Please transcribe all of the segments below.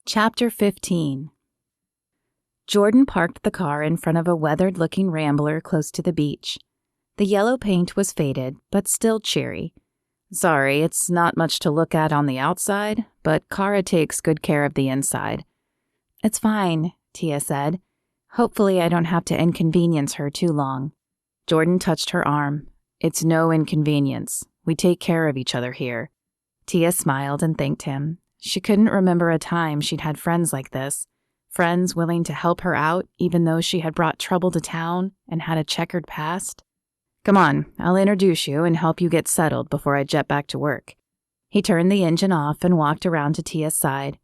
Chapter 15. Jordan parked the car in front of a weathered-looking rambler close to the beach. The yellow paint was faded, but still cheery. Sorry, it's not much to look at on the outside, but Kara takes good care of the inside. It's fine, Tia said. Hopefully I don't have to inconvenience her too long. Jordan touched her arm. It's no inconvenience. We take care of each other here. Tia smiled and thanked him. She couldn't remember a time she'd had friends like this, friends willing to help her out even though she had brought trouble to town and had a checkered past. Come on, I'll introduce you and help you get settled before I jet back to work. He turned the engine off and walked around to Tia's side.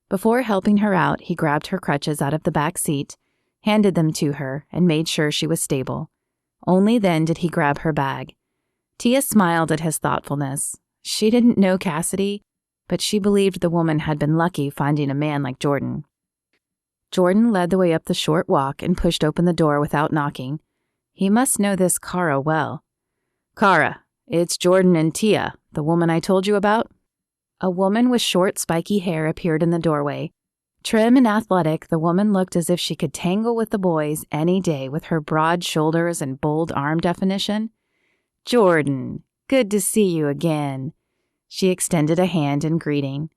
Before helping her out, he grabbed her crutches out of the back seat, handed them to her, and made sure she was stable. Only then did he grab her bag. Tia smiled at his thoughtfulness. She didn't know Cassidy, but she believed the woman had been lucky finding a man like Jordan. Jordan led the way up the short walk and pushed open the door without knocking. He must know this Kara well. Kara, it's Jordan and Tia, the woman I told you about. A woman with short, spiky hair appeared in the doorway. Trim and athletic, the woman looked as if she could tangle with the boys any day with her broad shoulders and bold arm definition. Jordan, good to see you again. She extended a hand in greeting.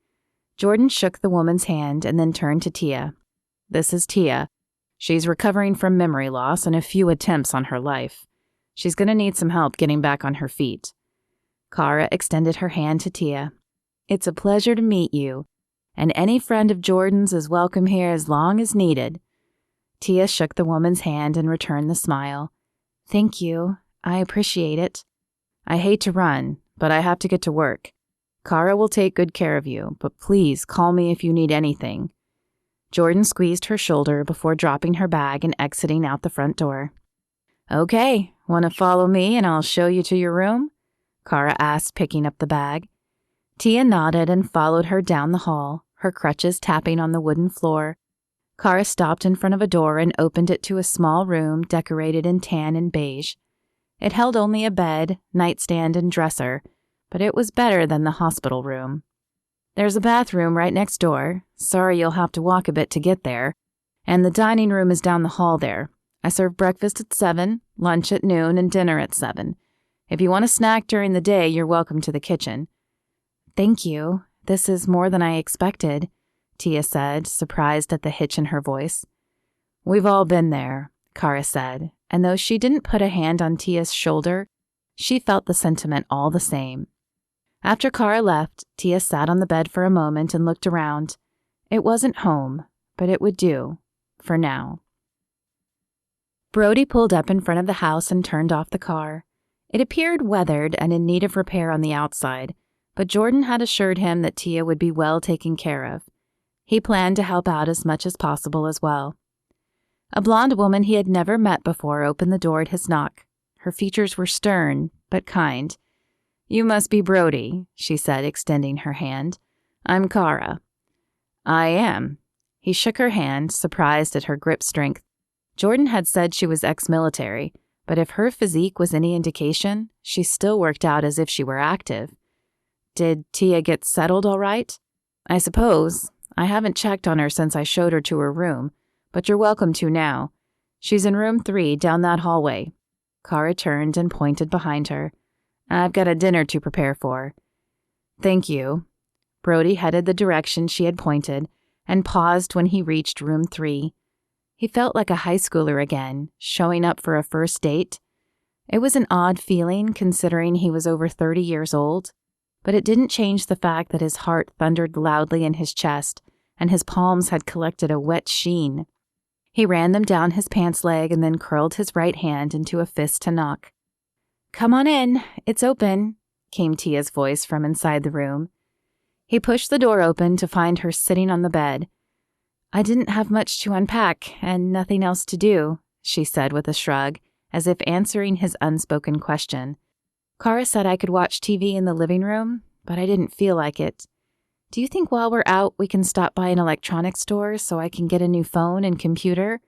Jordan shook the woman's hand and then turned to Tia. This is Tia. She's recovering from memory loss and a few attempts on her life. She's going to need some help getting back on her feet. Kara extended her hand to Tia. It's a pleasure to meet you, and any friend of Jordan's is welcome here as long as needed. Tia shook the woman's hand and returned the smile. Thank you. I appreciate it. I hate to run, but I have to get to work. Kara will take good care of you, but please call me if you need anything. Jordan squeezed her shoulder before dropping her bag and exiting out the front door. Okay, want to follow me and I'll show you to your room? Kara asked, picking up the bag. Tia nodded and followed her down the hall, her crutches tapping on the wooden floor. Kara stopped in front of a door and opened it to a small room decorated in tan and beige. It held only a bed, nightstand, and dresser, but it was better than the hospital room. There's a bathroom right next door. Sorry you'll have to walk a bit to get there. And the dining room is down the hall there. I serve breakfast at 7, lunch at noon, and dinner at 7. If you want a snack during the day, you're welcome to the kitchen. Thank you. This is more than I expected, Tia said, surprised at the hitch in her voice. We've all been there, Kara said, and though she didn't put a hand on Tia's shoulder, she felt the sentiment all the same. After Kara left, Tia sat on the bed for a moment and looked around. It wasn't home, but it would do, for now. Brody pulled up in front of the house and turned off the car. It appeared weathered and in need of repair on the outside, but Jordan had assured him that Tia would be well taken care of. He planned to help out as much as possible as well. A blonde woman he had never met before opened the door at his knock. Her features were stern, but kind. You must be Brody, she said, extending her hand. I'm Kara. I am. He shook her hand, surprised at her grip strength. Jordan had said she was ex-military, but if her physique was any indication, she still worked out as if she were active. Did Tia get settled all right? I suppose. I haven't checked on her since I showed her to her room, but you're welcome to now. She's in room 3 down that hallway. Kara turned and pointed behind her. I've got a dinner to prepare for. Thank you. Brody headed the direction she had pointed and paused when he reached room 3. He felt like a high schooler again, showing up for a first date. It was an odd feeling considering he was over 30 years old, but it didn't change the fact that his heart thundered loudly in his chest and his palms had collected a wet sheen. He ran them down his pants leg and then curled his right hand into a fist to knock. Come on in, it's open, came Tia's voice from inside the room. He pushed the door open to find her sitting on the bed. I didn't have much to unpack and nothing else to do, she said with a shrug, as if answering his unspoken question. Kara said I could watch TV in the living room, but I didn't feel like it. Do you think while we're out we can stop by an electronics store so I can get a new phone and computer?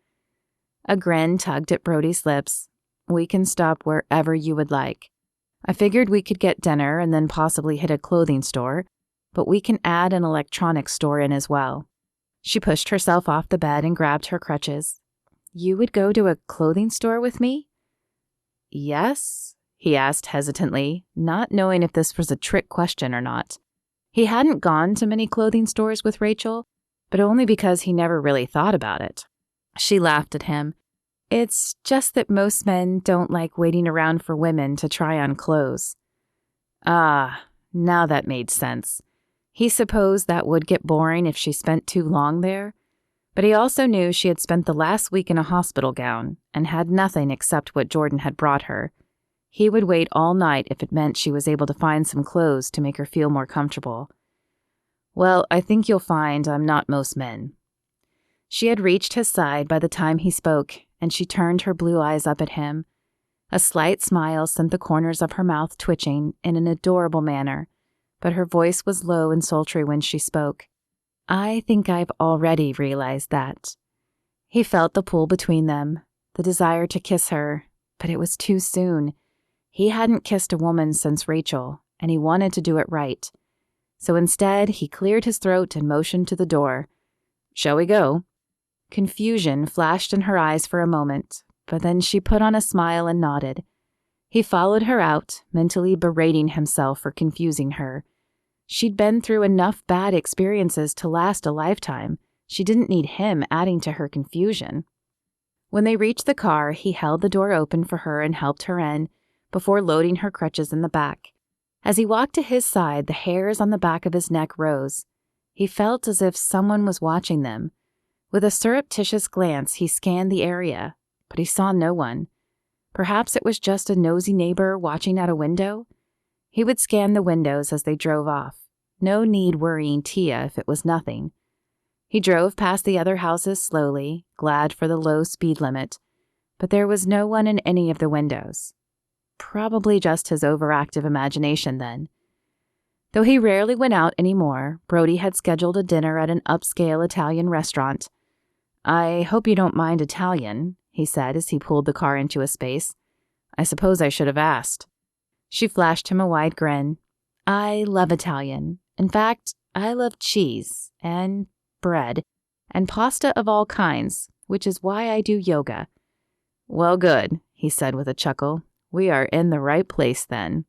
A grin tugged at Brody's lips. We can stop wherever you would like. I figured we could get dinner and then possibly hit a clothing store, but we can add an electronics store in as well. She pushed herself off the bed and grabbed her crutches. You would go to a clothing store with me? Yes, he asked hesitantly, not knowing if this was a trick question or not. He hadn't gone to many clothing stores with Rachel, but only because he never really thought about it. She laughed at him. It's just that most men don't like waiting around for women to try on clothes. Ah, now that made sense. He supposed that would get boring if she spent too long there, but he also knew she had spent the last week in a hospital gown and had nothing except what Jordan had brought her. He would wait all night if it meant she was able to find some clothes to make her feel more comfortable. Well, I think you'll find I'm not most men. She had reached his side by the time he spoke, and she turned her blue eyes up at him. A slight smile sent the corners of her mouth twitching in an adorable manner, but her voice was low and sultry when she spoke. I think I've already realized that. He felt the pull between them, the desire to kiss her, but it was too soon. He hadn't kissed a woman since Rachel, and he wanted to do it right. So instead, he cleared his throat and motioned to the door. Shall we go? Confusion flashed in her eyes for a moment, but then she put on a smile and nodded. He followed her out, mentally berating himself for confusing her. She'd been through enough bad experiences to last a lifetime. She didn't need him adding to her confusion. When they reached the car, he held the door open for her and helped her in, before loading her crutches in the back. As he walked to his side, the hairs on the back of his neck rose. He felt as if someone was watching them. With a surreptitious glance, he scanned the area, but he saw no one. Perhaps it was just a nosy neighbor watching out a window? He would scan the windows as they drove off. No need worrying Tia if it was nothing. He drove past the other houses slowly, glad for the low speed limit, but there was no one in any of the windows. Probably just his overactive imagination then. Though he rarely went out anymore, Brody had scheduled a dinner at an upscale Italian restaurant. I hope you don't mind Italian, he said as he pulled the car into a space. I suppose I should have asked. She flashed him a wide grin. I love Italian. In fact, I love cheese and bread and pasta of all kinds, which is why I do yoga. Well, good, he said with a chuckle. We are in the right place then.